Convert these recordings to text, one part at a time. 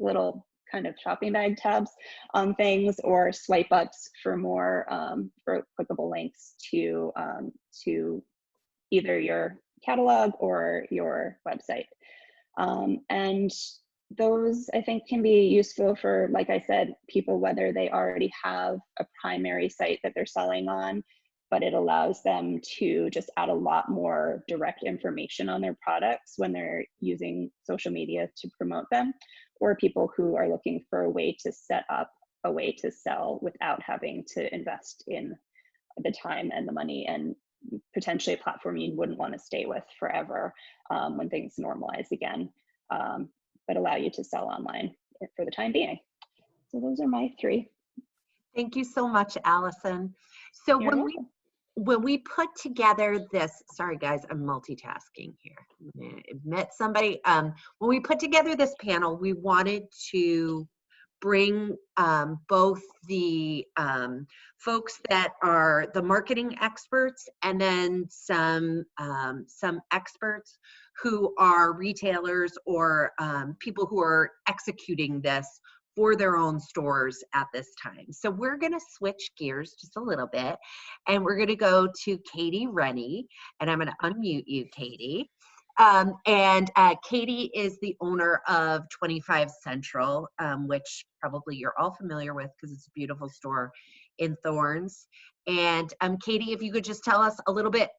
little kind of shopping bag tabs on things, or swipe ups for more for clickable links to either your catalog or your website. And those, I think, can be useful for, like I said, people, whether they already have a primary site that they're selling on, but it allows them to just add a lot more direct information on their products when they're using social media to promote them, or people who are looking for a way to set up a way to sell without having to invest in the time and the money, and potentially a platform you wouldn't want to stay with forever when things normalize again, but allow you to sell online for the time being. So those are my three. Thank you so much, Alison. So when we put together this, sorry guys, I'm multitasking here. I'm gonna admit somebody. When we put together this panel, we wanted to bring both the folks that are the marketing experts, and then some experts who are retailers or people who are executing this for their own stores at this time. So we're going to switch gears just a little bit, and we're going to go to Katie Rennie, and I'm going to unmute you, Katie. Katie is the owner of 25 Central, which probably you're all familiar with because it's a beautiful store in Thorns. And Katie, if you could just tell us a little bit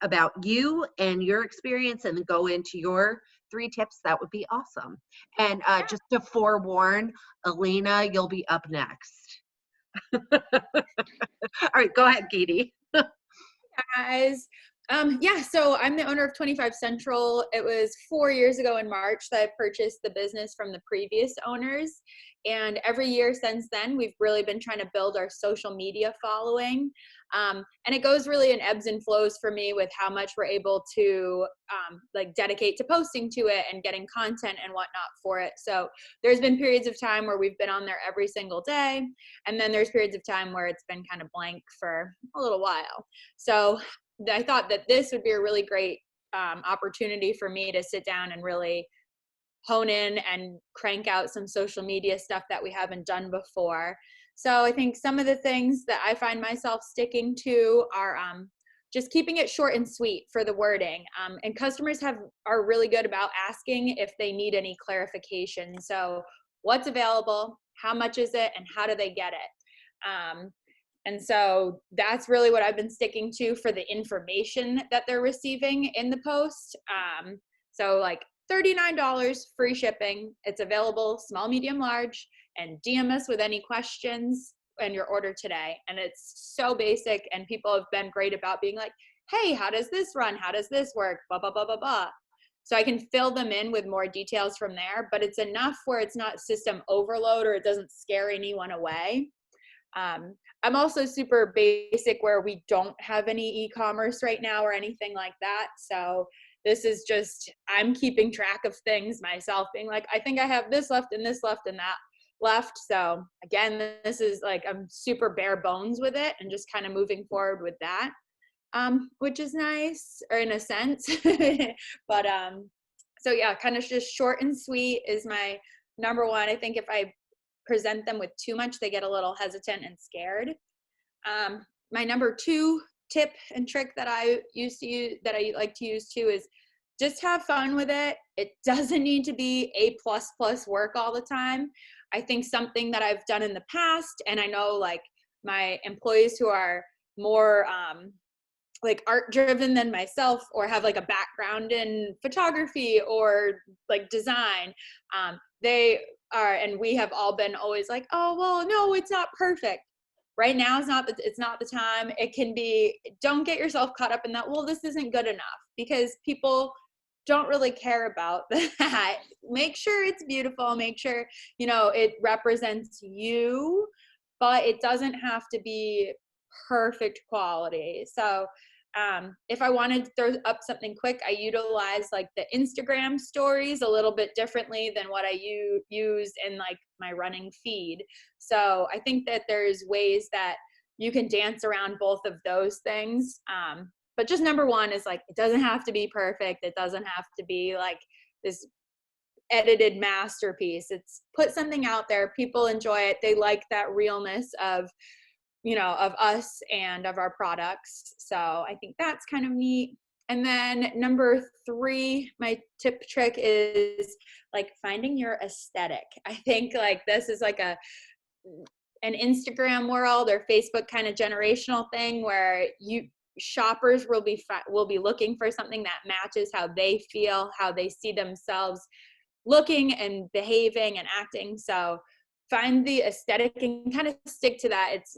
about you and your experience, and then go into your 3 tips, that would be awesome. And just to forewarn, Elena, you'll be up next. All right, go ahead, Katie. Guys. Yeah, so I'm the owner of 25 Central. It was 4 years ago in March that I purchased the business from the previous owners. And every year since then, we've really been trying to build our social media following. And it goes really in ebbs and flows for me with how much we're able to like dedicate to posting to it and getting content and whatnot for it. So there's been periods of time where we've been on there every single day. And then there's periods of time where it's been kind of blank for a little while. So I thought that this would be a really great opportunity for me to sit down and really hone in and crank out some social media stuff that we haven't done before. So I think some of the things that I find myself sticking to are just keeping it short and sweet for the wording. And customers are really good about asking if they need any clarification. So what's available, how much is it, and how do they get it? And so that's really what I've been sticking to for the information that they're receiving in the post. So like $39, free shipping. It's available small, medium, large, and DM us with any questions and your order today. And it's so basic, and people have been great about being like, hey, how does this run? How does this work? Blah, blah, blah, blah, blah. So I can fill them in with more details from there, but it's enough where it's not system overload or it doesn't scare anyone away. I'm also super basic where we don't have any e-commerce right now or anything like that. So this is just, I'm keeping track of things myself, being like, I think I have this left and this left and that left. So again, this is like, I'm super bare bones with it and just kind of moving forward with that, which is nice, or in a sense. But so yeah, kind of just short and sweet is my number one. I think if I present them with too much, they get a little hesitant and scared. My number 2 tip and trick that I like to use too is just have fun with it. It doesn't need to be A++ work all the time. I think something that I've done in the past, and I know like my employees who are more like art driven than myself, or have like a background in photography or like design, they are, and we have all been always like, oh, well, no, it's not perfect. Right now it's not the time. It can be, don't get yourself caught up in that, well, this isn't good enough, because people don't really care about that. Make sure it's beautiful. Make sure, you know, it represents you, but it doesn't have to be perfect quality. So if I wanted to throw up something quick, I utilize like the Instagram stories a little bit differently than what I use in like my running feed. So I think that there's ways that you can dance around both of those things. But just number one is like, it doesn't have to be perfect. It doesn't have to be like this edited masterpiece. It's put something out there. People enjoy it. They like that realness of, you know, of us and of our products. So I think that's kind of neat. And then number 3, my tip trick is like finding your aesthetic. I think like this is like an Instagram world or Facebook kind of generational thing where shoppers will be looking for something that matches how they feel, how they see themselves looking and behaving and acting. So find the aesthetic and kind of stick to that. It's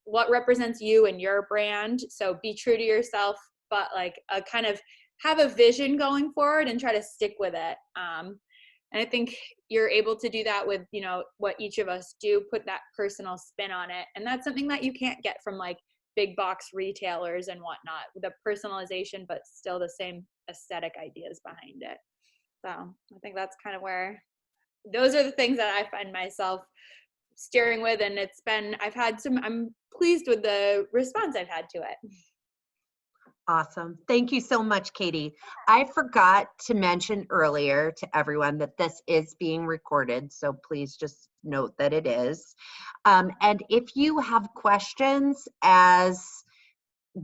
what represents you and your brand. So be true to yourself, but like a kind of have a vision going forward and try to stick with it. And I think you're able to do that with, you know, what each of us do, put that personal spin on it. And that's something that you can't get from like big box retailers and whatnot, the personalization, but still the same aesthetic ideas behind it. So I think that's kind of where those are the things that I find myself steering with. And I'm pleased with the response I've had to it. Awesome. Thank you so much, Katie. I forgot to mention earlier to everyone that this is being recorded, so please just note that it is. And if you have questions as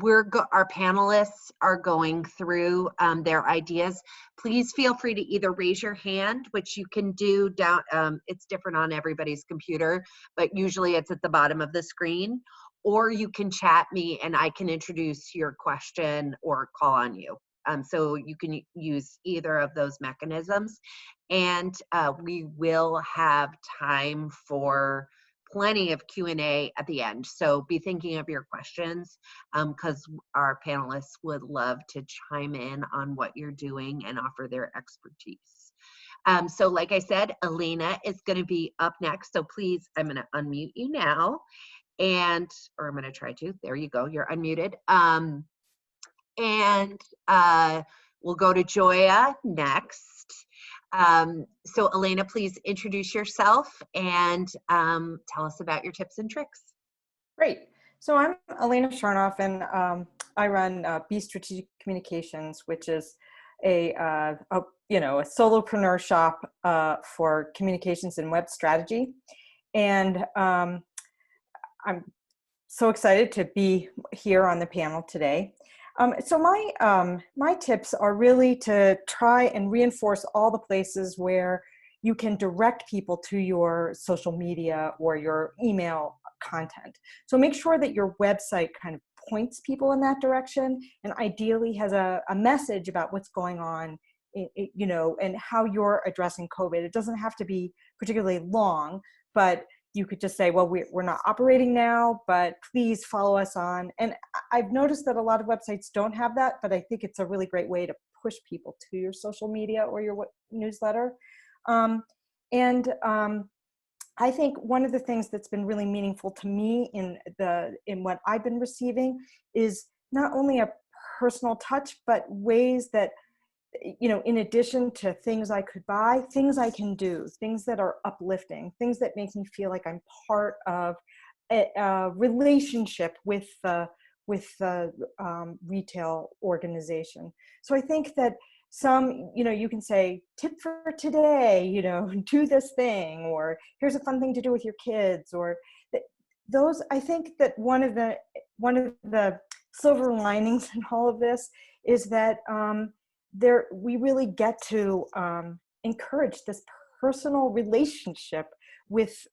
our panelists are going through their ideas, please feel free to either raise your hand, which you can do down, it's different on everybody's computer, but usually it's at the bottom of the screen, or you can chat me and I can introduce your question or call on you. So you can use either of those mechanisms, and we will have time for plenty of Q&A at the end. So be thinking of your questions because our panelists would love to chime in on what you're doing and offer their expertise. So like I said, Elena is going to be up next. So please, I'm going to unmute you now. Or I'm going to try to. There you go. You're unmuted. We'll go to Joia next. So Elena, please introduce yourself and tell us about your tips and tricks. Great. So I'm Elena Sharnoff, and I run B Strategic Communications, which is a solopreneur shop for communications and web strategy. And I'm so excited to be here on the panel today. So my tips are really to try and reinforce all the places where you can direct people to your social media or your email content. So make sure that your website kind of points people in that direction, and ideally has a message about what's going on, and how you're addressing COVID. It doesn't have to be particularly long, but you could just say, well, we're not operating now, but please follow us on. And I've noticed that a lot of websites don't have that, but I think it's a really great way to push people to your social media or your newsletter. I think one of the things that's been really meaningful to me in what I've been receiving is not only a personal touch, but ways that, in addition to things I could buy, things I can do, things that are uplifting, things that make me feel like I'm part of a relationship with the retail organization. So I think that you can say, tip for today, do this thing, or here's a fun thing to do with your kids, or those. I think that one of the silver linings in all of this is that we really get to encourage this personal relationship with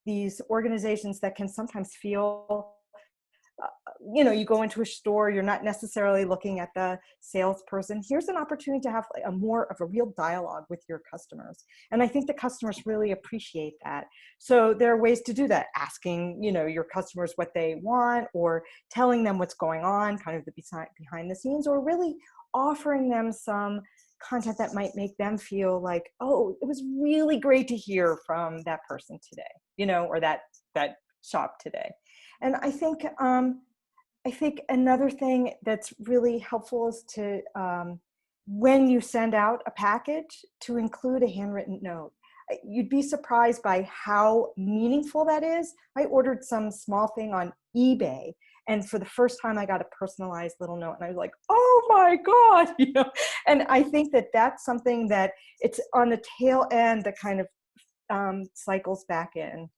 these organizations that can sometimes feel, you go into a store, you're not necessarily looking at the salesperson. Here's an opportunity to have a more of a real dialogue with your customers. And I think the customers really appreciate that. So there are ways to do that, asking, your customers what they want, or telling them what's going on, kind of the behind the scenes, or really offering them some content that might make them feel like, oh, it was really great to hear from that person today, or that shop today. And I think another thing that's really helpful is to, when you send out a package, to include a handwritten note. You'd be surprised by how meaningful that is. I ordered some small thing on eBay, And for the first time, I got a personalized little note, and I was like, oh my God, you know. And I think that that's something that it's on the tail end that kind of cycles back in.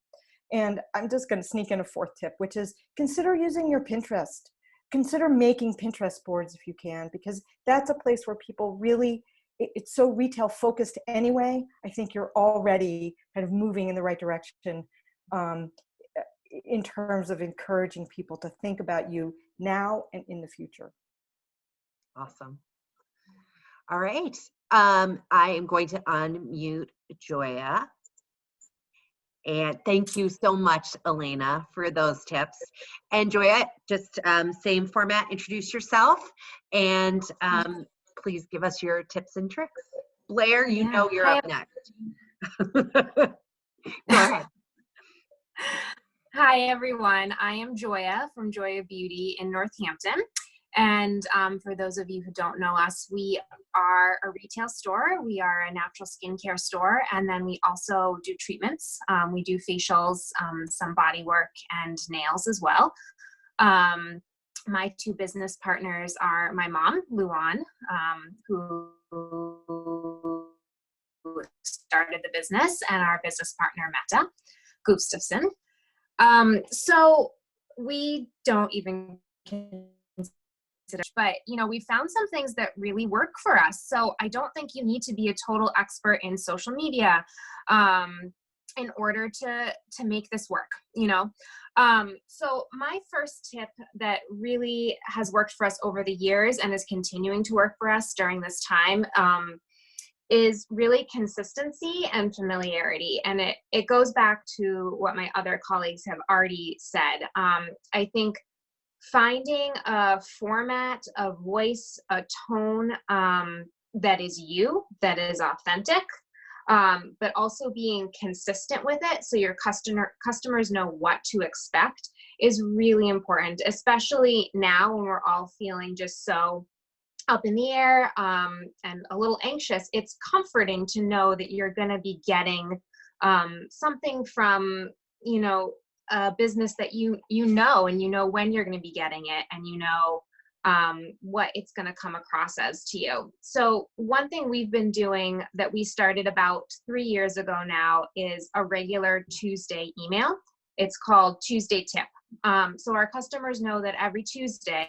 And I'm just going to sneak in a fourth tip, which is consider using your Pinterest. Consider making Pinterest boards if you can, because that's a place where people really, it's so retail focused anyway. I think you're already kind of moving in the right direction in terms of encouraging people to think about you now and in the future. Awesome. All right. I am going to unmute Joia. And thank you so much, Elena, for those tips. And Joia, just same format, introduce yourself, and please give us your tips and tricks. Blair, you know you're up next. Go ahead. Hi, everyone. I am Joia from JoiaBeauty in Northampton. And for those of you who don't know us, we are a retail store. We are a natural skincare store. And then we also do treatments. We do facials, some body work, and nails as well. My two business partners are my mom, Luan, who started the business, and our business partner, Meta Gustafson. So we don't even but you know, we found some things that really work for us. So I don't think you need to be a total expert in social media in order to make this work, you know. So my first tip that really has worked for us over the years and is continuing to work for us during this time is really consistency and familiarity. And it goes back to what my other colleagues have already said. I think finding a format, a voice, a tone that is you, that is authentic, but also being consistent with it so your customers know what to expect is really important, especially now when we're all feeling just so up in the air and a little anxious. It's comforting to know that you're going to be getting something from, you know, a business that you know, and you know when you're going to be getting it, and you know what it's going to come across as to you. So one thing we've been doing that we started about 3 years ago now is a regular Tuesday email. It's called Tuesday Tip. So our customers know that every Tuesday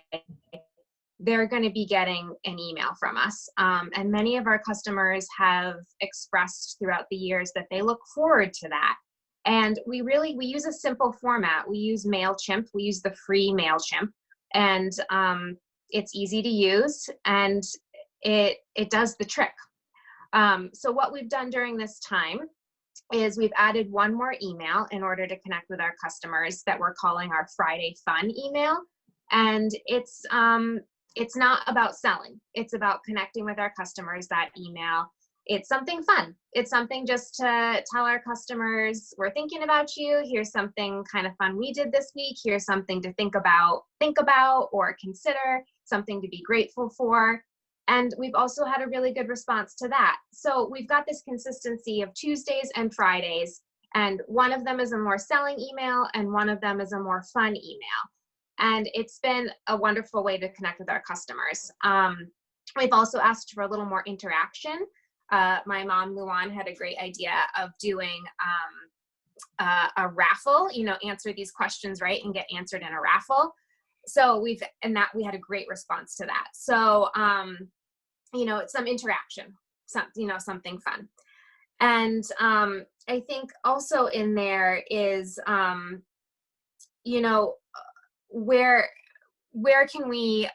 they're going to be getting an email from us. And many of our customers have expressed throughout the years that they look forward to that. And we use a simple format. We use MailChimp. We use the free MailChimp, and it's easy to use, and it does the trick. So what we've done during this time is we've added one more email in order to connect with our customers that we're calling our Friday Fun email. And it's not about selling. It's about connecting with our customers. That email, it's something fun. It's something just to tell our customers, we're thinking about you. Here's something kind of fun we did this week. Here's something to think about or consider, something to be grateful for. And we've also had a really good response to that. So we've got this consistency of Tuesdays and Fridays, and one of them is a more selling email and one of them is a more fun email. And it's been a wonderful way to connect with our customers. We've also asked for a little more interaction. My mom, Luan, had a great idea of doing a raffle, you know, answer these questions right and get answered in a raffle. So we had a great response to that. So, you know, it's some interaction, something fun. And I think also in there is, you know, where can we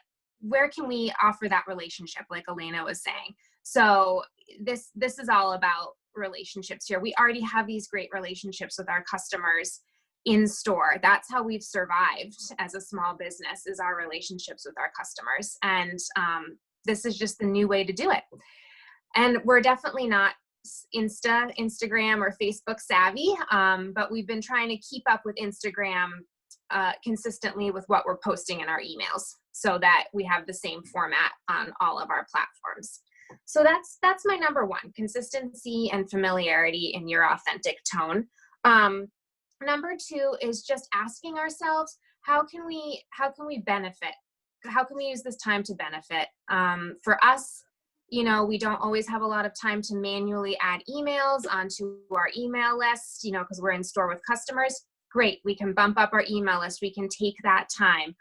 offer that relationship, like Elena was saying. So this is all about relationships here. We already have these great relationships with our customers in store. That's how we've survived as a small business, is our relationships with our customers. And this is just the new way to do it. And we're definitely not Instagram or Facebook savvy, but we've been trying to keep up with Instagram consistently with what we're posting in our emails so that we have the same format on all of our platforms. So that's my number one: consistency and familiarity in your authentic tone. Number two is just asking ourselves, how can we benefit? How can we use this time to benefit? For us, we don't always have a lot of time to manually add emails onto our email list, because we're in store with customers. Great, we can bump up our email list. We can take that time.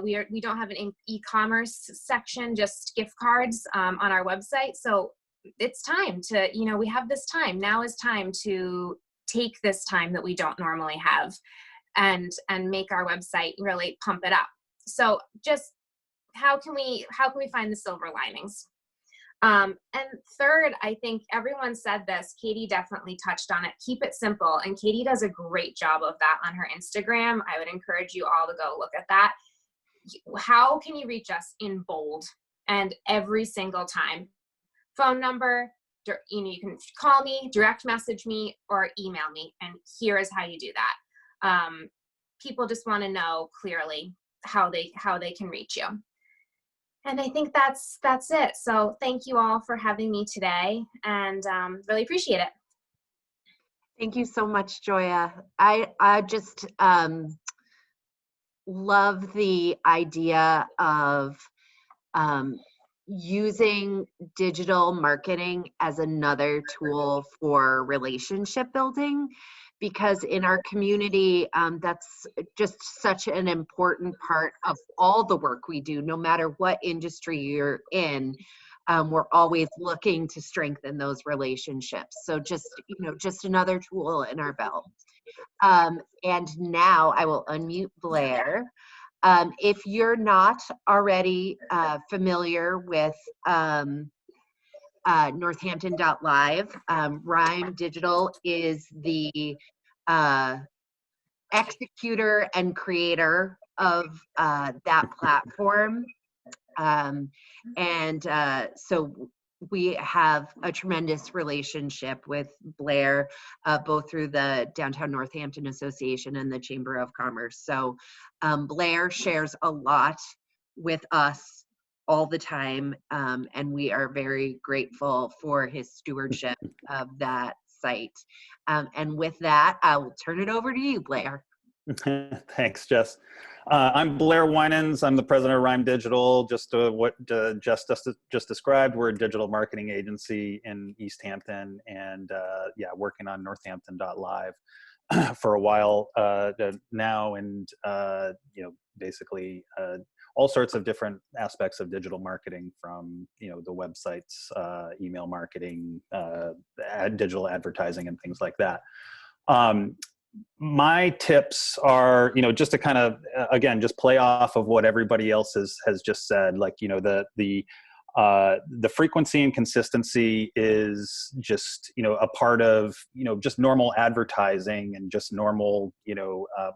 We don't have an e-commerce section, just gift cards on our website. So it's time to, we have this time. Now is time to take this time that we don't normally have and make our website really pump it up. So just how can we find the silver linings? And third, I think everyone said this, Katie definitely touched on it. Keep it simple. And Katie does a great job of that on her Instagram. I would encourage you all to go look at that. How can you reach us in bold and every single time? Phone number, you can call me, direct message me, or email me. And here is how you do that. People just want to know clearly how they can reach you. And I think that's it. So thank you all for having me today, and really appreciate it. Thank you so much, Joia. I just love the idea of using digital marketing as another tool for relationship building, because in our community, that's just such an important part of all the work we do, no matter what industry you're in. We're always looking to strengthen those relationships. So just another tool in our belt. And now I will unmute Blair. If you're not already familiar with Northampton.live, Rhyme Digital is the executor and creator of that platform. So we have a tremendous relationship with Blair, both through the Downtown Northampton Association and the Chamber of Commerce. So Blair shares a lot with us all the time, and we are very grateful for his stewardship of that site. And with that, I will turn it over to you, Blair. Thanks, Jess. I'm Blair Winans. I'm the president of Rhyme Digital. Just what Jess just described, we're a digital marketing agency in East Hampton, and working on Northampton.live for a while now, and basically all sorts of different aspects of digital marketing, from the websites, email marketing, digital advertising, and things like that. My tips are, just to kind of, again, just play off of what everybody else has just said. Like, the frequency and consistency is just, a part of, just normal advertising and just normal,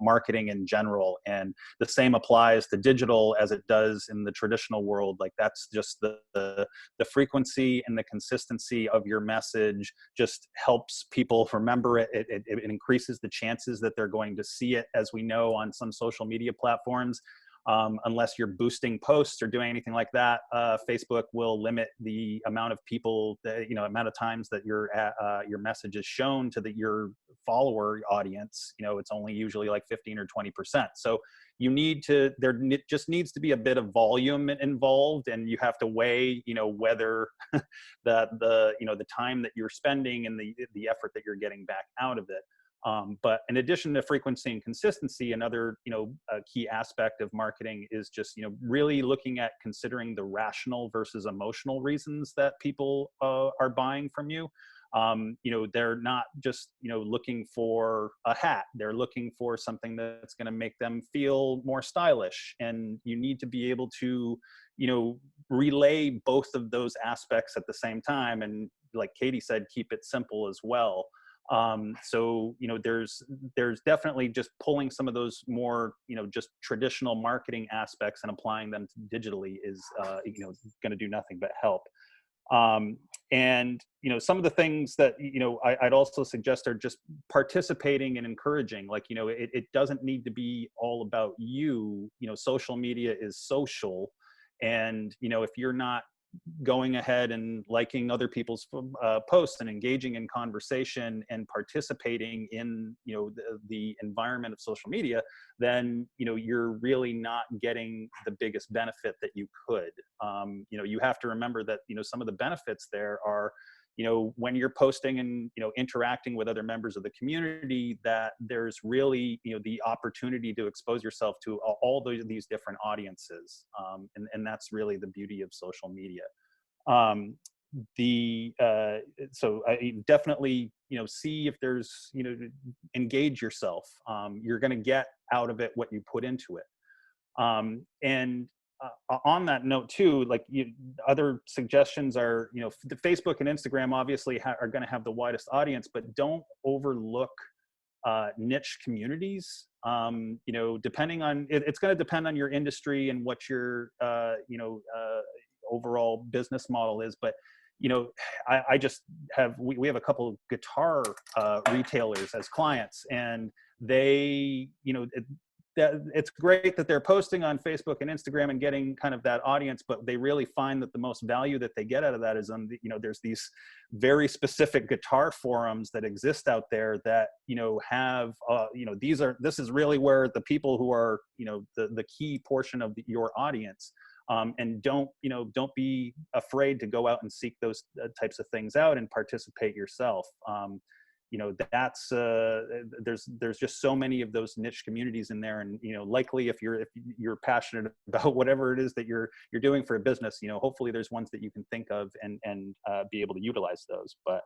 marketing in general. And the same applies to digital as it does in the traditional world. Like, that's just the frequency and the consistency of your message just helps people remember it. It increases the chances that they're going to see it, as we know on some social media platforms. Unless you're boosting posts or doing anything like that, Facebook will limit the amount of people that, amount of times that your message is shown to your follower audience. It's only usually like 15 or 20%. So there just needs to be a bit of volume involved, and you have to weigh, whether the time that you're spending and the effort that you're getting back out of it. But in addition to frequency and consistency, another, key aspect of marketing is just, really looking at considering the rational versus emotional reasons that people are buying from you. They're not just, looking for a hat. They're looking for something that's going to make them feel more stylish. And you need to be able to, relay both of those aspects at the same time. And like Katie said, keep it simple as well. So, there's definitely just pulling some of those more, just traditional marketing aspects and applying them digitally is, going to do nothing but help. And, some of the things that, I'd also suggest are just participating and encouraging. Like, it doesn't need to be all about you. Social media is social. And, if you're not going ahead and liking other people's posts and engaging in conversation and participating in, you know, the environment of social media, then, you know, you're really not getting the biggest benefit that you could. You know, you have to remember that, you know, some of the benefits there are, you know, when you're posting and, you know, interacting with other members of the community, that there's really, you know, the opportunity to expose yourself to all these different audiences. And that's really the beauty of social media. So I definitely, you know, see if there's, you know, engage yourself. You're going to get out of it what you put into it. And on that note too, like, other suggestions are, you know, the Facebook and Instagram obviously are going to have the widest audience, but don't overlook niche communities. You know, depending on it's going to depend on your industry and what your you know, overall business model is. But, you know, I just have, we have a couple of guitar retailers as clients, and they, you know, it's great that they're posting on Facebook and Instagram and getting kind of that audience, but they really find that the most value that they get out of that is on the, you know, there's these very specific guitar forums that exist out there that, you know, have, you know, this is really where the people who are, you know, the key portion of your audience. And don't be afraid to go out and seek those types of things out and participate yourself. You know, that's there's just so many of those niche communities in there, and, you know, likely if you're passionate about whatever it is that you're doing for a business, you know, hopefully there's ones that you can think of and be able to utilize those. But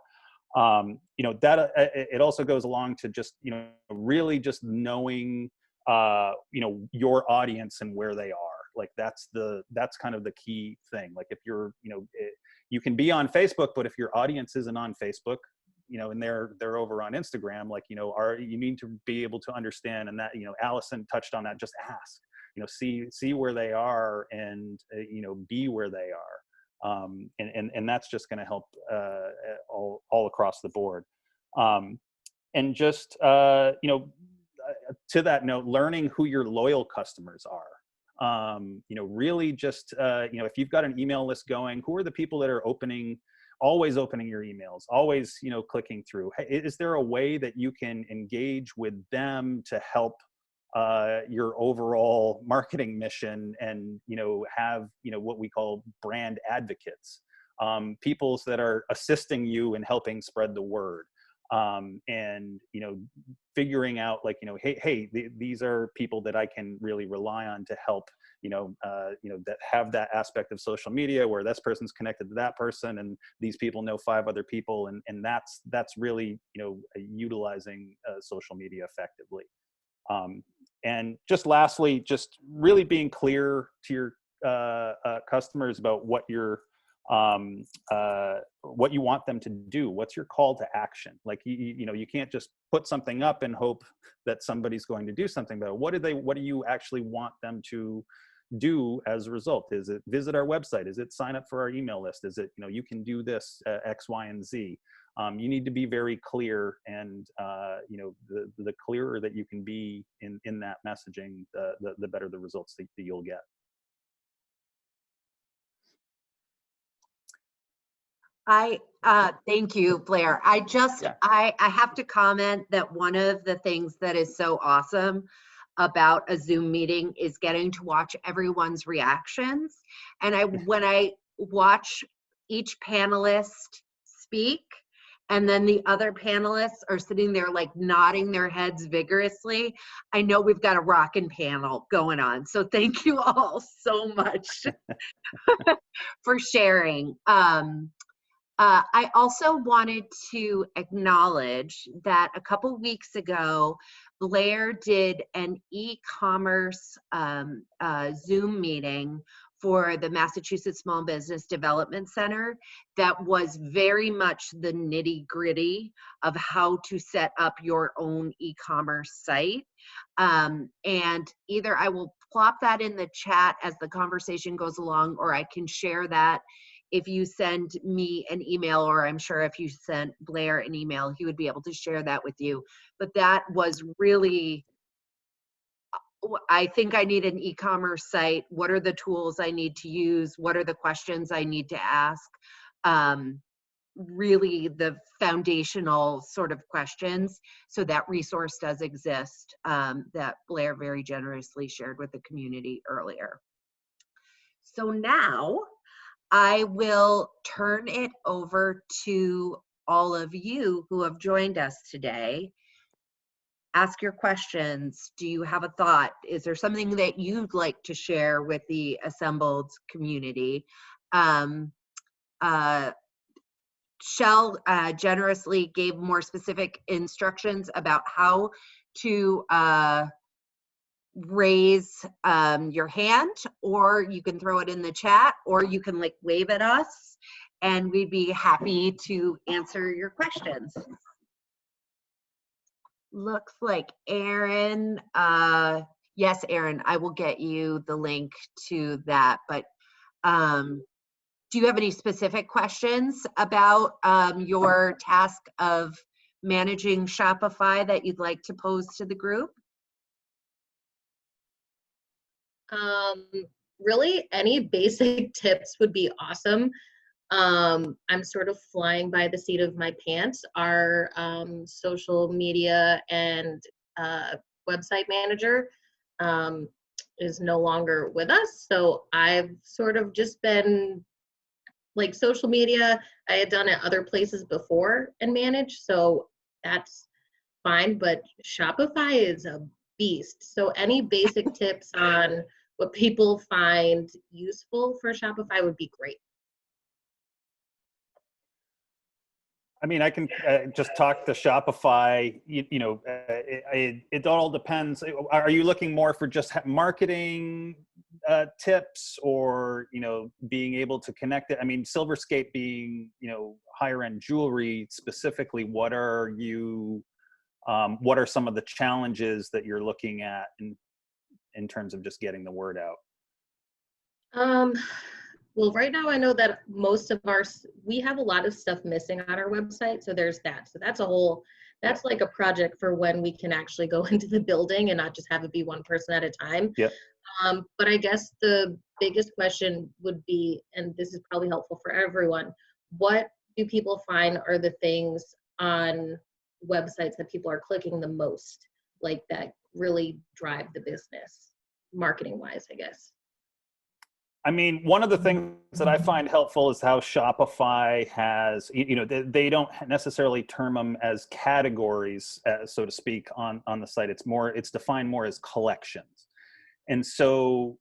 you know, that it also goes along to just, you know, really just knowing you know, your audience and where they are. Like, that's kind of the key thing. Like, if you're, you know, you can be on Facebook, but if your audience isn't on Facebook, you know, and they're over on Instagram, like, you know, you need to be able to understand, and that, you know, Alison touched on that, just ask, you know, see where they are, and you know, be where they are. And that's just going to help all across the board. And just, you know, to that note, learning who your loyal customers are. You know, really just, you know, if you've got an email list going, who are the people that are always opening your emails, always, you know, clicking through? Hey, is there a way that you can engage with them to help your overall marketing mission, and, you know, have, you know, what we call brand advocates, people that are assisting you in helping spread the word. And, you know, figuring out, like, you know, hey, these are people that I can really rely on to help, you know, that have that aspect of social media where this person's connected to that person, and these people know 5 other people, and that's really, you know, utilizing social media effectively. And just lastly, just really being clear to your customers about what you want them to do. What's your call to action? Like, you know, you can't just put something up and hope that somebody's going to do something about it. What do you actually want them to do as a result? Is it visit our website? Is it sign up for our email list? Is it, you know, you can do this X, Y, and Z? You need to be very clear, and you know, the clearer that you can be in that messaging, the better the results that you'll get. Thank you, Blair. I have to comment that one of the things that is so awesome about a Zoom meeting is getting to watch everyone's reactions. And when I watch each panelist speak, and then the other panelists are sitting there like nodding their heads vigorously, I know we've got a rockin' panel going on. So thank you all so much for sharing. I also wanted to acknowledge that a couple weeks ago, Blair did an e-commerce Zoom meeting for the Massachusetts Small Business Development Center that was very much the nitty-gritty of how to set up your own e-commerce site. And either I will plop that in the chat as the conversation goes along, or I can share that if you send me an email, or I'm sure if you sent Blair an email, he would be able to share that with you. But that was really I think I need an e-commerce site. What are the tools I need to use? What are the questions I need to ask? Really the foundational sort of questions. So that resource does exist, that Blair very generously shared with the community earlier. So now I will turn it over to all of you who have joined us today. Ask your questions. Do you have a thought? Is there something that you'd like to share with the assembled community? Shell generously gave more specific instructions about how to raise your hand, or you can throw it in the chat, or you can like wave at us, and we'd be happy to answer your questions. Looks like Aaron, yes, Aaron, I will get you the link to that, but do you have any specific questions about your task of managing Shopify that you'd like to pose to the group? Really, any basic tips would be awesome. I'm sort of flying by the seat of my pants. Our social media and website manager is no longer with us, so I've sort of just been like social media. I had done at other places before and managed, so that's fine, but Shopify is a beast. So any basic tips on what people find useful for Shopify would be great. I mean, I can just talk to Shopify. It all depends. Are you looking more for just marketing tips, or being able to connect it? I mean, Silverscape being higher end jewelry specifically, what are some of the challenges that you're looking at in terms of just getting the word out? Well, right now I know that most of we have a lot of stuff missing on our website. So there's that. So that's like a project for when we can actually go into the building and not just have it be one person at a time. Yep. But I guess the biggest question would be, and this is probably helpful for everyone, what do people find are the things on websites that people are clicking the most, like that really drive the business, marketing wise, I guess? I mean, one of the things that I find helpful is how Shopify has, they don't necessarily term them as categories, so to speak, on the site. It's defined more as collections. And so,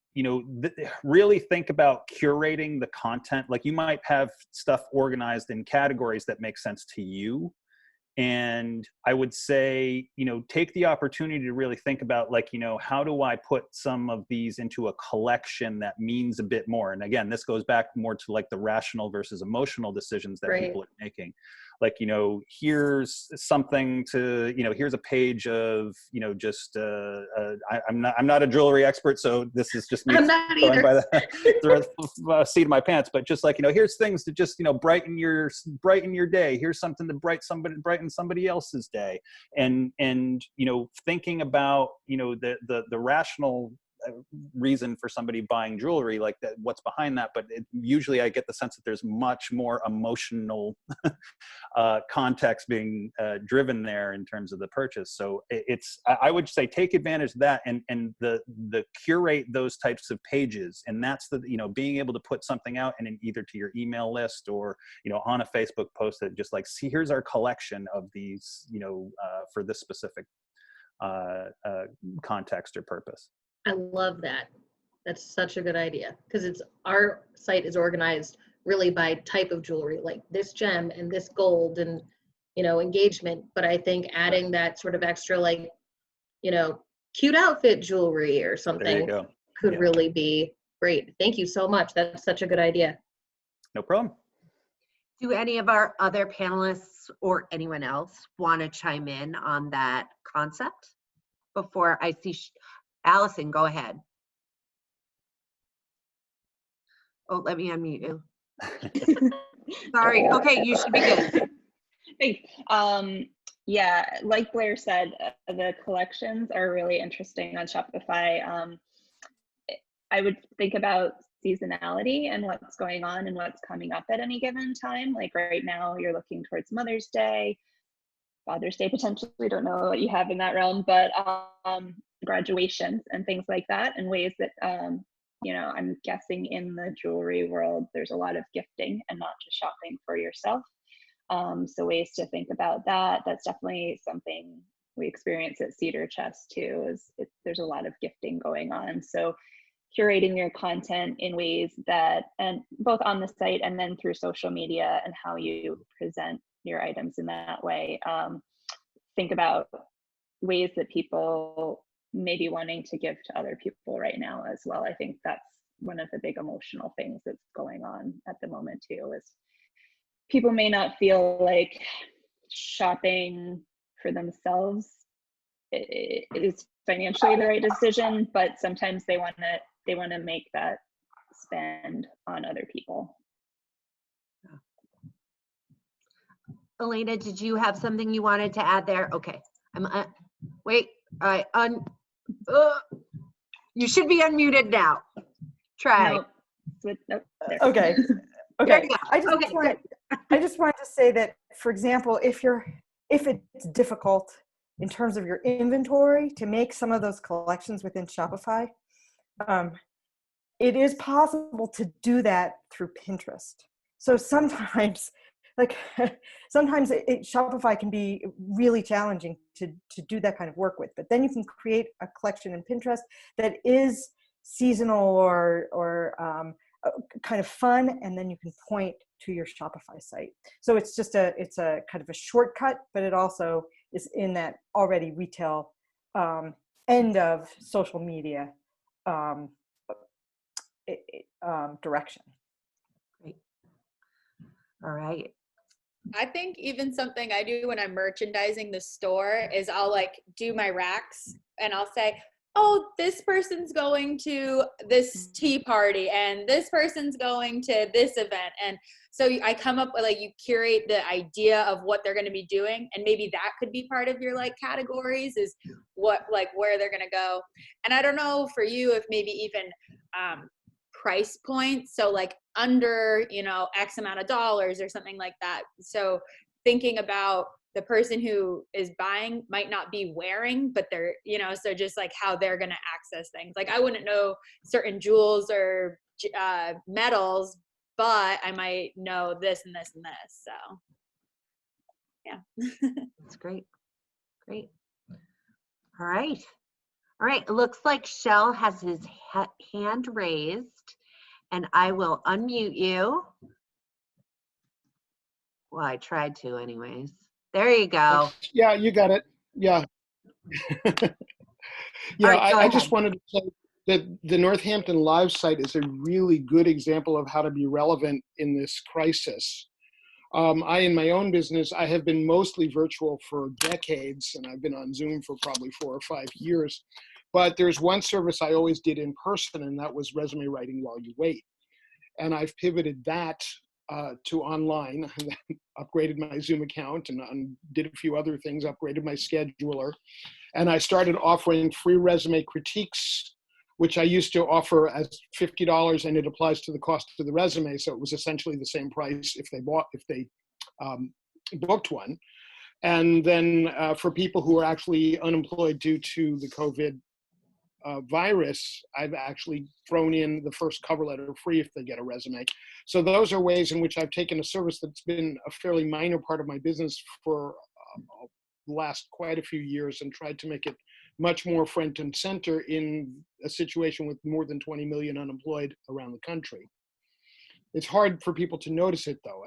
really think about curating the content. Like, you might have stuff organized in categories that make sense to you. And I would say, take the opportunity to really think about, like, how do I put some of these into a collection that means a bit more? And again, this goes back more to like the rational versus emotional decisions that people are making. Like, here's something to, here's a page of, just, I'm not a jewelry expert, so this is just me I'm not either. by the seat of my pants, but just like, here's things to just, brighten your day. Here's something to brighten somebody else's day. And thinking about, the rational reason for somebody buying jewelry, like that, what's behind that. But usually I get the sense that there's much more emotional context being driven there in terms of the purchase. So I would say take advantage of that and the curate those types of pages. And that's being able to put something out and either to your email list or, on a Facebook post that just like, see, here's our collection of these, for this specific context or purpose. I love that. That's such a good idea, because our site is organized really by type of jewelry, like this gem and this gold and, engagement. But I think adding that sort of extra, like, cute outfit jewelry or something could really be great. Thank you so much. That's such a good idea. No problem. Do any of our other panelists or anyone else want to chime in on that concept before I see Alison? Go ahead. Oh, let me unmute you. Sorry. Okay, you should be good. Thanks. Yeah, like Blair said, the collections are really interesting on Shopify. I would think about seasonality and what's going on and what's coming up at any given time. Like right now, you're looking towards Mother's Day, Father's Day potentially. Don't know what you have in that realm, but graduations and things like that, and ways that you know, I'm guessing in the jewelry world, there's a lot of gifting and not just shopping for yourself. So ways to think about that. That's definitely something we experience at Cedar Chest too, is there's a lot of gifting going on. So curating your content in ways that, and both on the site and then through social media, and how you present your items in that way. Think about ways that people may be wanting to give to other people right now as well. I think that's one of the big emotional things that's going on at the moment too, is people may not feel like shopping for themselves is financially the right decision, but sometimes they want to make that spend on other people. Elena, did you have something you wanted to add there? Okay, wait. All right, you should be unmuted now. Try. Nope. Nope. Okay. There you go. I just wanted to say that, for example, if it's difficult in terms of your inventory to make some of those collections within Shopify, it is possible to do that through Pinterest. So sometimes, Shopify can be really challenging to do that kind of work with, but then you can create a collection in Pinterest that is seasonal or kind of fun, and then you can point to your Shopify site. So it's a kind of a shortcut, but it also is in that already retail end of social media direction. Great. All right. I think even something I do when I'm merchandising the store is I'll like do my racks and I'll say, oh, this person's going to this tea party and this person's going to this event. And so I come up with, like, you curate the idea of what they're going to be doing. And maybe that could be part of your like categories, is what, like, where they're going to go. And I don't know for you if maybe even price points. So like under, you know, X amount of dollars or something like that. So thinking about the person who is buying might not be wearing, but they're, you know, so just like how they're going to access things. Like I wouldn't know certain jewels or metals, but I might know this and this and this. So yeah. That's great. Great. All right. All right. It looks like Shell has his hand raised, and I will unmute you. Well, I tried to anyways. There you go. Yeah, you got it. Yeah. Yeah, right, I just wanted to say that the Northampton Live site is a really good example of how to be relevant in this crisis. In my own business, I have been mostly virtual for decades, and I've been on Zoom for probably 4 or 5 years. But there's one service I always did in person, and that was resume writing while you wait. And I've pivoted that to online, and upgraded my Zoom account and did a few other things, upgraded my scheduler. And I started offering free resume critiques, which I used to offer as $50, and it applies to the cost of the resume. So it was essentially the same price if they booked one. And then for people who are actually unemployed due to the COVID virus, I've actually thrown in the first cover letter free if they get a resume. So those are ways in which I've taken a service that's been a fairly minor part of my business for the last quite a few years and tried to make it much more front and center in a situation with more than 20 million unemployed around the country. It's hard for people to notice it though.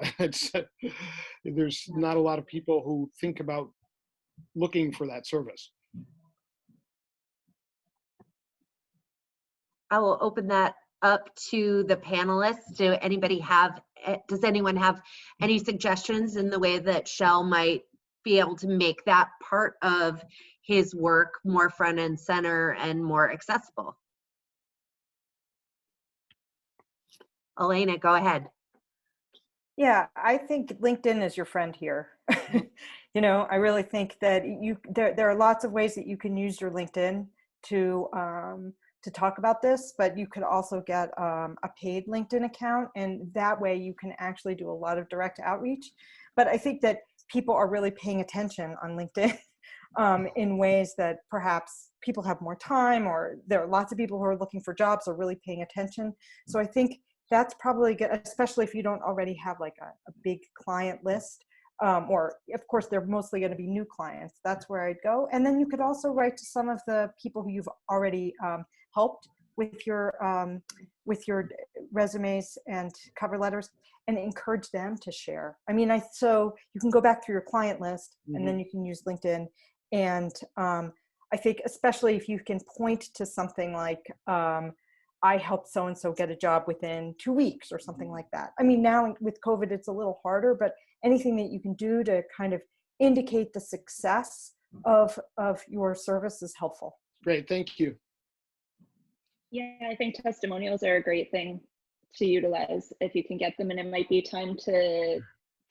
There's not a lot of people who think about looking for that service. I will open that up to the panelists. Does anyone have any suggestions in the way that Shell might be able to make that part of his work more front and center and more accessible? Elena, go ahead. Yeah, I think LinkedIn is your friend here. You know, I really think that there are lots of ways that you can use your LinkedIn to talk about this, but you could also get a paid LinkedIn account, and that way you can actually do a lot of direct outreach. But I think that people are really paying attention on LinkedIn in ways that perhaps people have more time, or there are lots of people who are looking for jobs are really paying attention. So I think that's probably good, especially if you don't already have like a big client list. Or of course, they're mostly going to be new clients. That's where I'd go. And then you could also write to some of the people who you've already helped with your resumes and cover letters, and encourage them to share. I mean, so you can go back through your client list, and then you can use LinkedIn. And I think especially if you can point to something like, I helped so-and-so get a job within 2 weeks or something like that. I mean, now with COVID, it's a little harder, but anything that you can do to kind of indicate the success of your service is helpful. Great, thank you. Yeah, I think testimonials are a great thing to utilize if you can get them, and it might be time to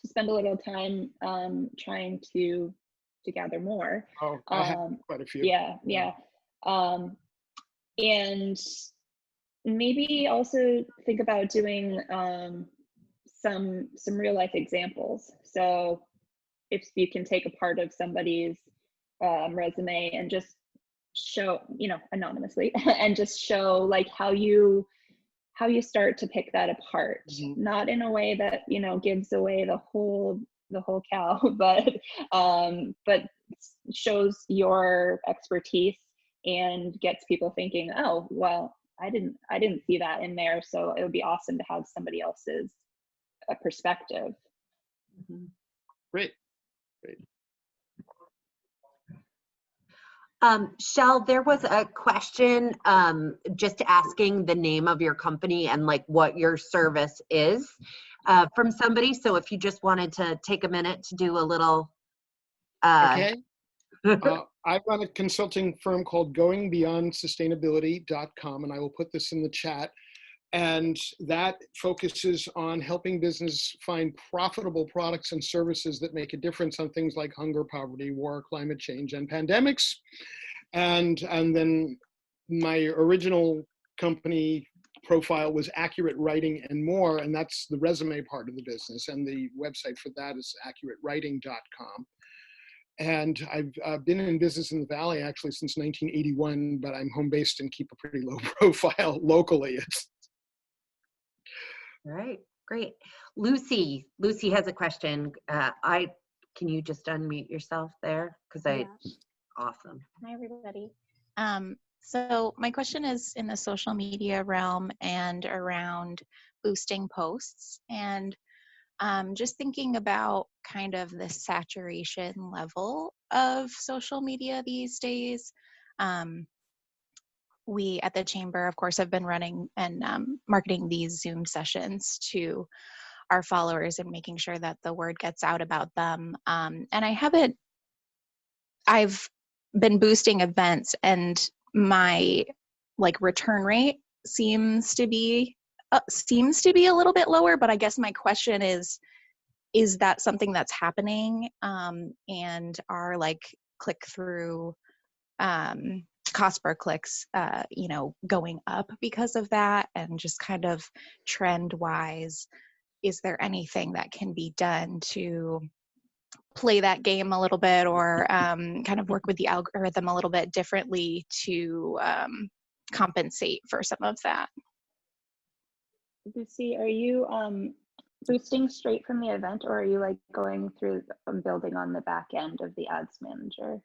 spend a little time trying to gather more. Oh, I have quite a few. Yeah. And maybe also think about doing some real life examples. So if you can take a part of somebody's resume and just show, anonymously, and just show like how you start to pick that apart, not in a way that gives away the whole cow, but shows your expertise and gets people thinking, oh well, I didn't see that in there, so it would be awesome to have somebody else's perspective. Great. Shell, there was a question just asking the name of your company and like what your service is from somebody. So if you just wanted to take a minute to do a little. Okay. I run a consulting firm called goingbeyondsustainability.com, and I will put this in the chat. And that focuses on helping business find profitable products and services that make a difference on things like hunger, poverty, war, climate change, and pandemics. And then my original company profile was Accurate Writing and More, and that's the resume part of the business. And the website for that is accuratewriting.com. And I've been in business in the Valley actually since 1981, but I'm home based and keep a pretty low profile locally. All right, great. Lucy has a question. Can you just unmute yourself there? Awesome. Hi, everybody. So my question is in the social media realm and around boosting posts, and just thinking about kind of the saturation level of social media these days. We at the Chamber, of course, have been running and marketing these Zoom sessions to our followers and making sure that the word gets out about them. And I've been boosting events, and my return rate seems to be a little bit lower, but I guess my question is that something that's happening, and our click-through cost per clicks going up because of that? And just kind of trend wise, is there anything that can be done to play that game a little bit, or kind of work with the algorithm a little bit differently to compensate for some of that? Lucy, are you boosting straight from the event, or are you going through building on the back end of the ads manager?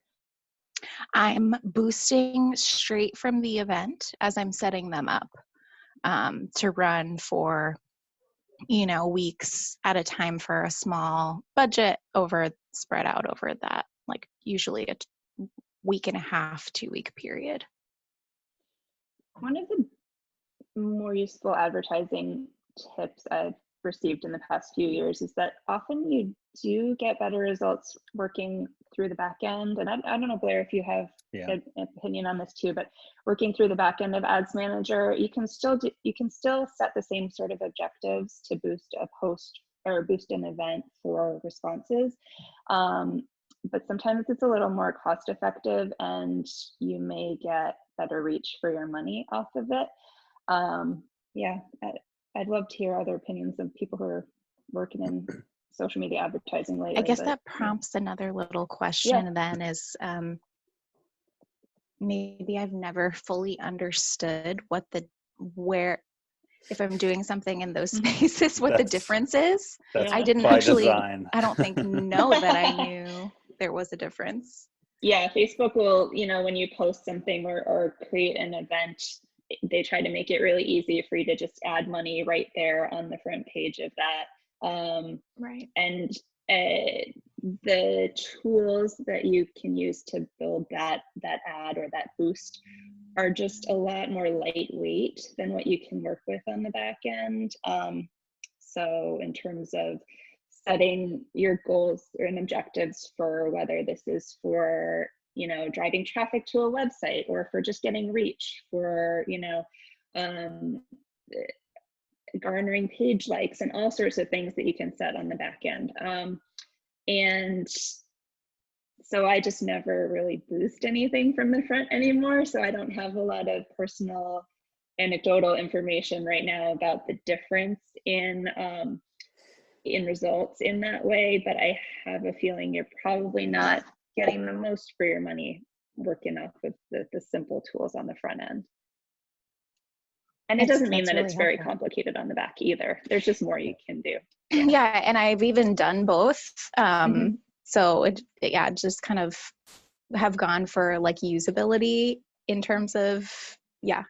I'm boosting straight from the event as I'm setting them up to run for weeks at a time for a small budget spread out over that, usually a week and a half, 2 week period. One of the more useful advertising tips I've received in the past few years is that often you do get better results working through the back end. And I don't know, Blair, if you have an opinion on this too, but working through the back end of Ads Manager, you can still set the same sort of objectives to boost a post or boost an event for responses. but sometimes it's a little more cost effective and you may get better reach for your money off of it. Yeah, I'd love to hear other opinions of people who are working in social media advertising lately. I guess but, that prompts another little question then is, maybe I've never fully understood if I'm doing something in those spaces, what the difference is. I didn't actually, design. I don't think know that I knew there was a difference. Yeah, Facebook will, when you post something or create an event, they try to make it really easy for you to just add money right there on the front page of that. Right. And the tools that you can use to build that ad or that boost are just a lot more lightweight than what you can work with on the back end. So in terms of setting your goals and objectives for whether this is for, driving traffic to a website or for just getting reach, for, garnering page likes and all sorts of things that you can set on the back end. And so I just never really boost anything from the front anymore. So I don't have a lot of personal anecdotal information right now about the difference in results in that way, but I have a feeling you're probably not getting the most for your money working off with the simple tools on the front end. And it doesn't mean that it's very complicated on the back either. There's just more you can do. Yeah, and I've even done both. So just kind of have gone for like usability in terms of,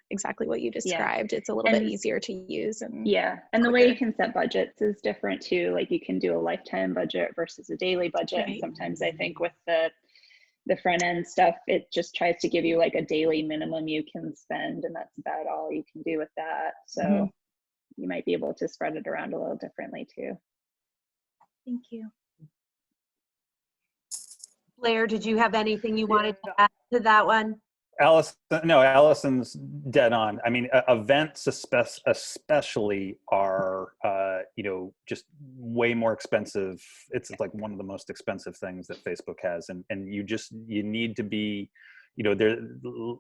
exactly what you described. It's a little bit easier to use. And the way you can set budgets is different too. Like you can do a lifetime budget versus a daily budget. Right. And sometimes I think with the front end stuff, it just tries to give you like a daily minimum you can spend, and that's about all you can do with that. So you might be able to spread it around a little differently too. Thank you. Blair, did you have anything you wanted to add to that one? Alison's dead on. I mean, events especially are, just way more expensive. It's like one of the most expensive things that Facebook has. And you need to be, there,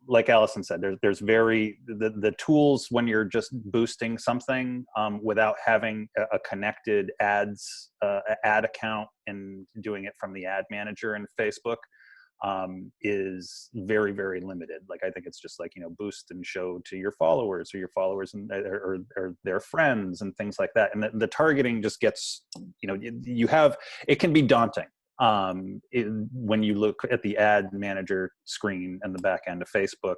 like Alison said, there's the tools when you're just boosting something without having a connected ad account and doing it from the ad manager in Facebook. Is very, very limited. Like, I think it's just like, boost and show to your followers or your followers and or their friends and things like that. And the targeting just gets, it can be daunting when you look at the ad manager screen and the back end of Facebook.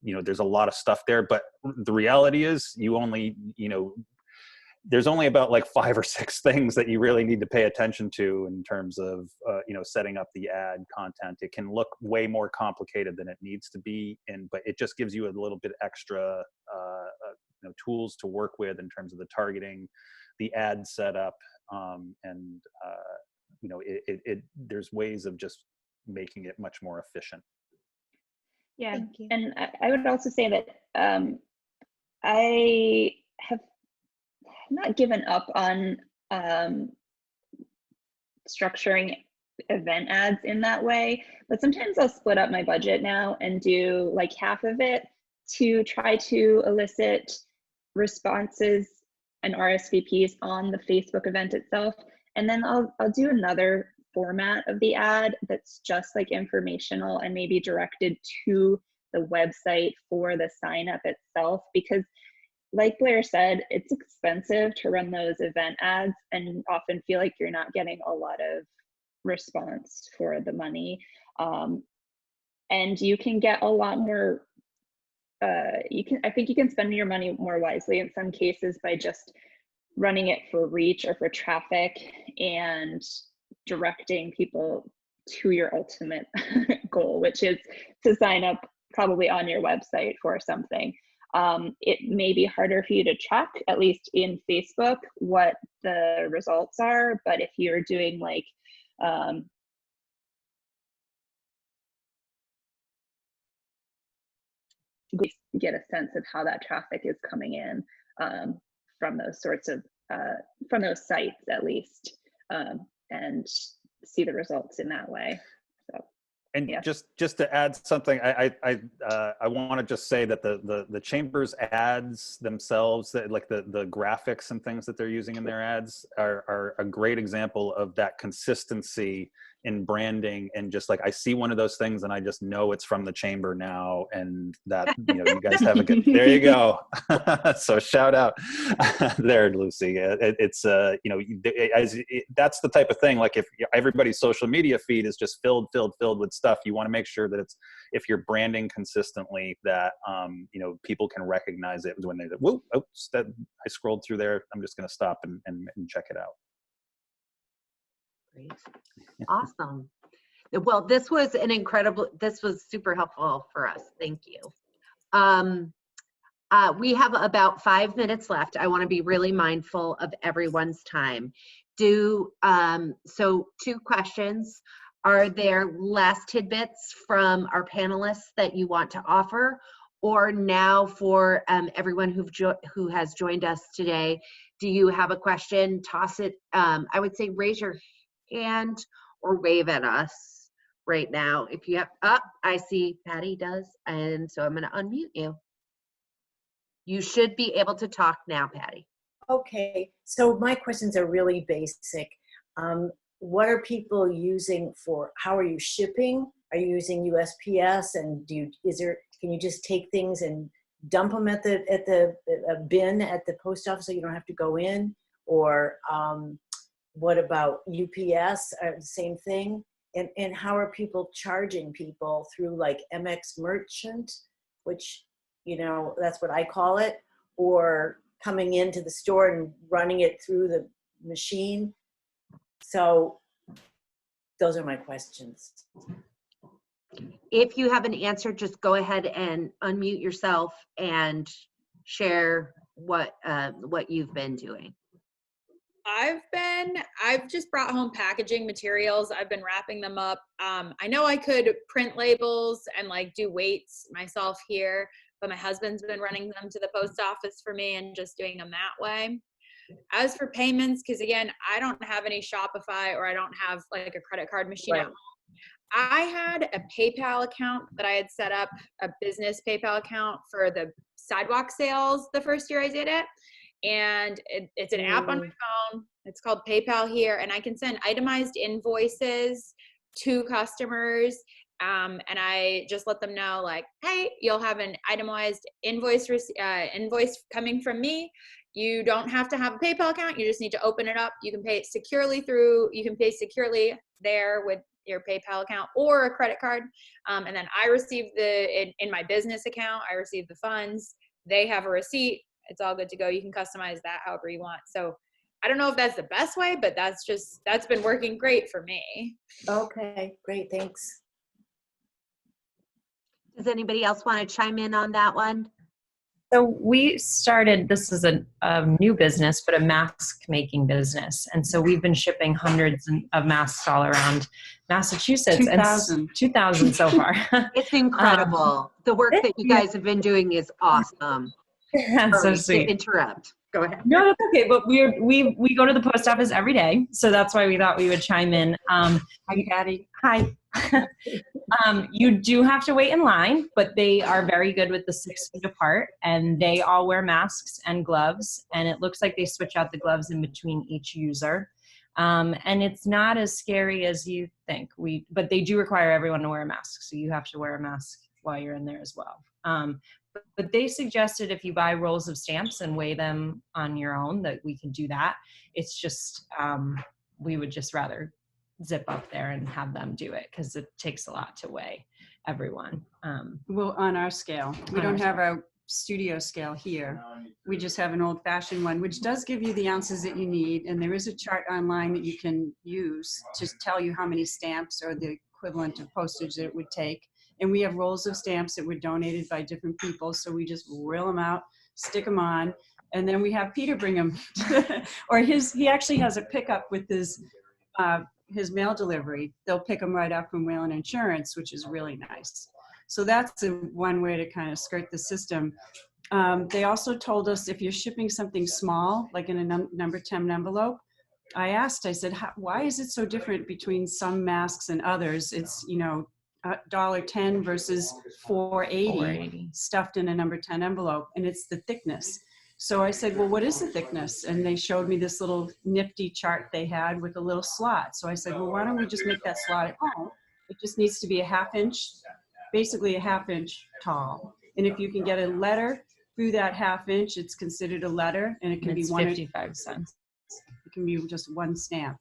There's a lot of stuff there, but the reality is you only, there's only about like 5 or 6 things that you really need to pay attention to in terms of, setting up the ad content. It can look way more complicated than it needs to be, but it just gives you a little bit extra, tools to work with in terms of the targeting, the ad setup, there's ways of just making it much more efficient. Yeah, and I would also say that I have not given up on structuring event ads in that way, but sometimes I'll split up my budget now and do like half of it to try to elicit responses and RSVPs on the Facebook event itself, and then I'll do another format of the ad that's just like informational and maybe directed to the website for the sign up itself, because like Blair said, it's expensive to run those event ads and often feel like you're not getting a lot of response for the money. And you can get a lot more, I think you can spend your money more wisely in some cases by just running it for reach or for traffic and directing people to your ultimate goal, which is to sign up probably on your website for something. It may be harder for you to track, at least in Facebook, what the results are. But if you're doing like, get a sense of how that traffic is coming in from those sorts of, from those sites at least. And see the results in that way. So. And yeah. just to add something, I want to just say that the Chamber's ads themselves, that like the graphics and things that they're using in their ads are a great example of that consistency in branding, and just like I see one of those things and I just know it's from the Chamber now, and that, you know, you guys have a good, there you go. So shout out there, Lucy. It's you know, that's the type of thing, like if everybody's social media feed is just filled with stuff, you want to make sure that it's, if you're branding consistently, that you know, people can recognize it when they, whoa, oops, that I scrolled through there, I'm just going to stop and check it out. Great. Awesome. Well, this was super helpful for us. Thank you. We have about 5 minutes left. I want to be really mindful of everyone's time. So 2 questions. Are there last tidbits from our panelists that you want to offer? Or now for everyone who has joined us today, do you have a question? Toss it. I would say raise your hand or wave at us right now. If you have, I see Patty does, and so I'm going to unmute you. You should be able to talk now, Patty. Okay, so my questions are really basic. What are people using for, how are you shipping? Are you using USPS, and can you just take things and dump them at the bin at the post office so you don't have to go in? Or what about UPS? The same thing? And how are people charging people through like MX Merchant, which, you know, that's what I call it, or coming into the store and running it through the machine? So those are my questions. If you have an answer, just go ahead and unmute yourself and share what you've been doing. I've just brought home packaging materials. I've been wrapping them up. I know I could print labels and like do weights myself here, but my husband's been running them to the post office for me and just doing them that way. As for payments, because again, I don't have any Shopify, or I don't have like a credit card machine at home. I had a PayPal account that I had set up, a business PayPal account for the sidewalk sales the first year I did it. And it's an app on my phone. It's called PayPal here, and I can send itemized invoices to customers. And I just let them know, like, hey, you'll have an itemized invoice coming from me. You don't have to have a PayPal account. You just need to open it up. You can pay it securely there with your PayPal account or a credit card. And then I receive in my business account, I receive the funds. They have a receipt. It's all good to go. You can customize that however you want. So I don't know if that's the best way, but that's been working great for me. Okay, great, thanks. Does anybody else want to chime in on that one? So we started, this is a new business, but a mask making business. And so we've been shipping hundreds of masks all around Massachusetts. 2,000 so far. It's incredible. The work that you guys have been doing is awesome. That's so sweet. To interrupt. Go ahead. No, that's okay. But we go to the post office every day. So that's why we thought we would chime in. Hi, Patty. Hi. You do have to wait in line, but they are very good with the 6 feet apart, and they all wear masks and gloves, and it looks like they switch out the gloves in between each user. And it's not as scary as you think. But they do require everyone to wear a mask, so you have to wear a mask while you're in there as well. But they suggested if you buy rolls of stamps and weigh them on your own, that we could do that. It's just, we would just rather zip up there and have them do it, because it takes a lot to weigh everyone. Well, on our scale, we don't have a studio scale here. We just have an old-fashioned one, which does give you the ounces that you need. And there is a chart online that you can use to tell you how many stamps or the equivalent of postage that it would take. And we have rolls of stamps that were donated by different people. So we just reel them out, stick them on, and then we have Peter bring them. Or he actually has a pickup with his mail delivery. They'll pick them right up from Whalen Insurance, which is really nice. So that's one way to kind of skirt the system. They also told us if you're shipping something small, like in a number 10 envelope, I asked, I said, why is it so different between some masks and others? It's, you know, $1.10 versus $4.80 stuffed in a number 10 envelope, and it's the thickness. So I said, well, what is the thickness? And they showed me this little nifty chart they had with a little slot. So I said, well, why don't we just make that slot at home? It just needs to be a 1/2 inch, basically a 1/2 inch tall. And if you can get a letter through that 1/2 inch, it's considered a letter, and it can be 55 cents. It can be just one stamp.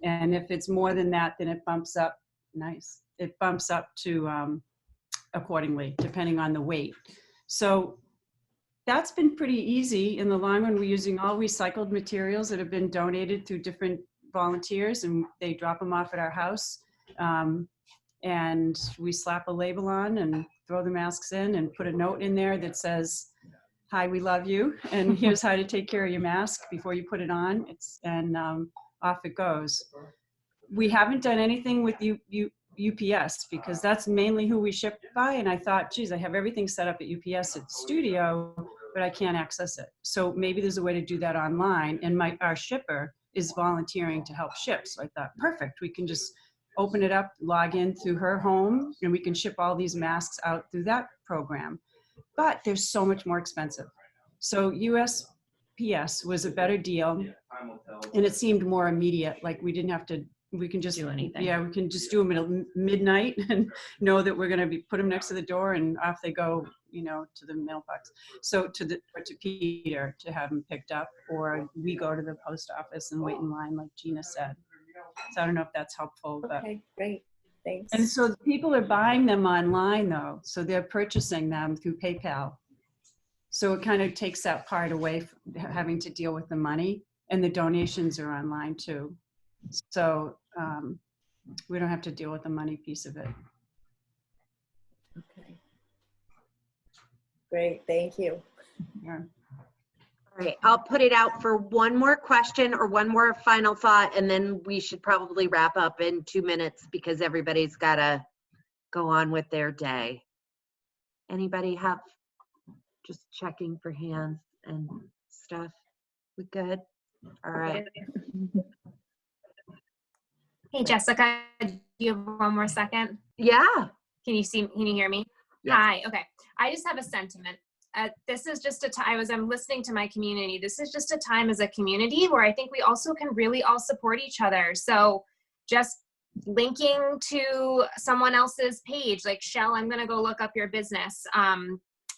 And if it's more than that, then it bumps up. Nice. It bumps up to accordingly, depending on the weight. So that's been pretty easy. In the long run, we're using all recycled materials that have been donated through different volunteers, and they drop them off at our house. And we slap a label on and throw the masks in and put a note in there that says, hi, we love you, and here's how to take care of your mask before you put it on. Off it goes. We haven't done anything with UPS because that's mainly who we ship by, and I thought, geez, I have everything set up at UPS at studio, but I can't access it. So maybe there's a way to do that online, and our shipper is volunteering to help ship. So I thought, perfect, we can just open it up, log in through her home, and we can ship all these masks out through that program. But they're so much more expensive. So USPS was a better deal, and it seemed more immediate. Like we didn't have to, we can just do anything. Yeah, we can just do them at midnight and know that we're going to put them next to the door, and off they go, you know, to the mailbox. So to Peter to have them picked up, or we go to the post office and wait in line, like Gina said. So I don't know if that's helpful, but. Okay, great. Thanks. And so people are buying them online though. So they're purchasing them through PayPal. So it kind of takes that part away from having to deal with the money, and the donations are online too. So we don't have to deal with the money piece of it. Okay. Great, thank you. Yeah. All right, I'll put it out for one more question or one more final thought, and then we should probably wrap up in 2 minutes because everybody's got to go on with their day. Anybody have, just checking for hands and stuff? We good? All right. Hey, Jessica, do you have one more second? Yeah. Can you hear me? Yeah. Hi, okay. I just have a sentiment. This is just a time, as I'm listening to my community, this is just a time as a community where I think we also can really all support each other. So just linking to someone else's page, like Shell, I'm going to go look up your business,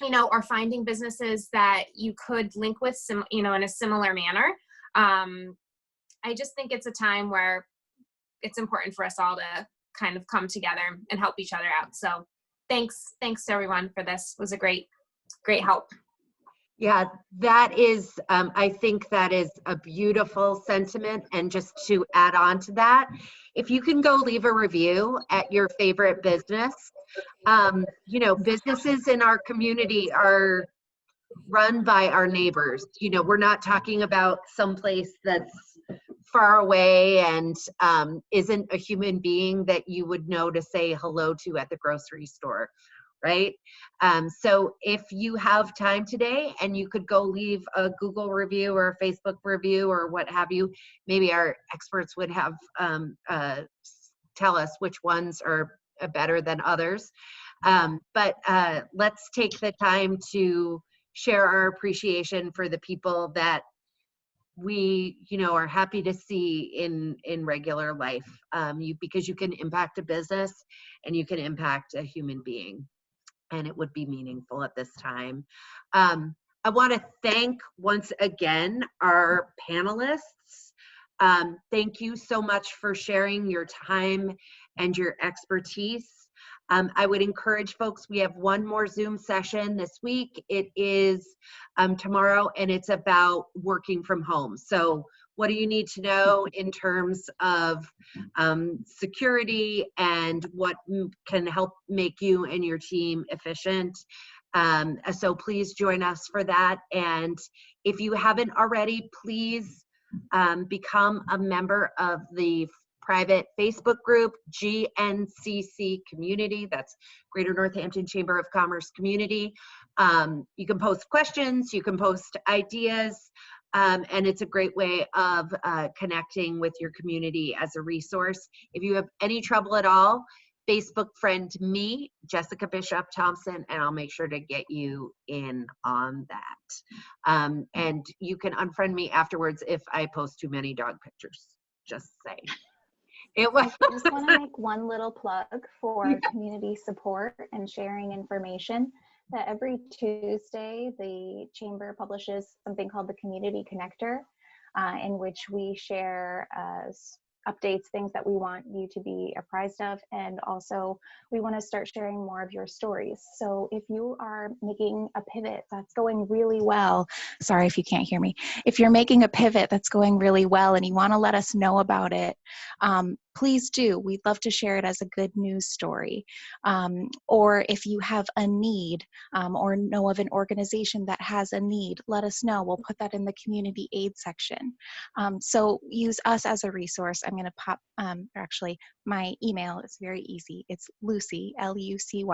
you know, or finding businesses that you could link with, you know, in a similar manner. I just think it's a time where it's important for us all to kind of come together and help each other out. So thanks to everyone for this. It was a great help. Yeah, that is, I think that is a beautiful sentiment. And just to add on to that, if you can go leave a review at your favorite business, you know, businesses in our community are run by our neighbors. You know, we're not talking about someplace that's far away and isn't a human being that you would know to say hello to at the grocery store, right? So if you have time today and you could go leave a Google review or a Facebook review or what have you, maybe our experts would have tell us which ones are better than others. But let's take the time to share our appreciation for the people that we, you know, are happy to see in regular life, because you can impact a business and you can impact a human being, and it would be meaningful at this time. I want to thank once again our panelists. Thank you so much for sharing your time and your expertise. I would encourage folks, we have one more Zoom session this week. It is tomorrow, and it's about working from home. So what do you need to know in terms of security and what can help make you and your team efficient? So please join us for that. And if you haven't already, please become a member of the private Facebook group, GNCC Community. That's Greater Northampton Chamber of Commerce Community. You can post questions, you can post ideas. And it's a great way of connecting with your community as a resource. If you have any trouble at all, Facebook friend me, Jessica Bishop Thompson, and I'll make sure to get you in on that. And you can unfriend me afterwards if I post too many dog pictures. Just saying. It was. I just want to make one little plug for community support and sharing information. That every Tuesday, the Chamber publishes something called the Community Connector, in which we share updates, things that we want you to be apprised of, and also we want to start sharing more of your stories. So if you are making a pivot that's going really well, sorry if you can't hear me, if you're making a pivot that's going really well and you want to let us know about it, please do. We'd love to share it as a good news story. Or if you have a need or know of an organization that has a need, let us know. We'll put that in the community aid section. So use us as a resource. I'm going to pop, actually, my email is very easy. It's Lucy, Lucy,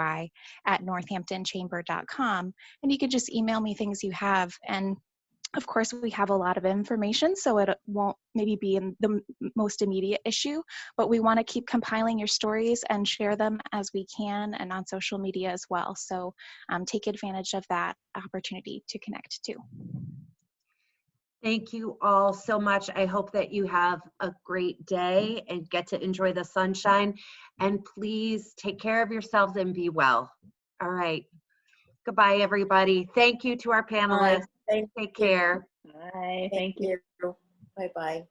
at northamptonchamber.com. And you can just email me things you have. And of course, we have a lot of information, so it won't maybe be in the most immediate issue, but we want to keep compiling your stories and share them as we can and on social media as well. So take advantage of that opportunity to connect too. Thank you all so much. I hope that you have a great day and get to enjoy the sunshine. And please take care of yourselves and be well. All right. Goodbye, everybody. Thank you to our panelists. Take care. Bye. Thank you. Bye-bye.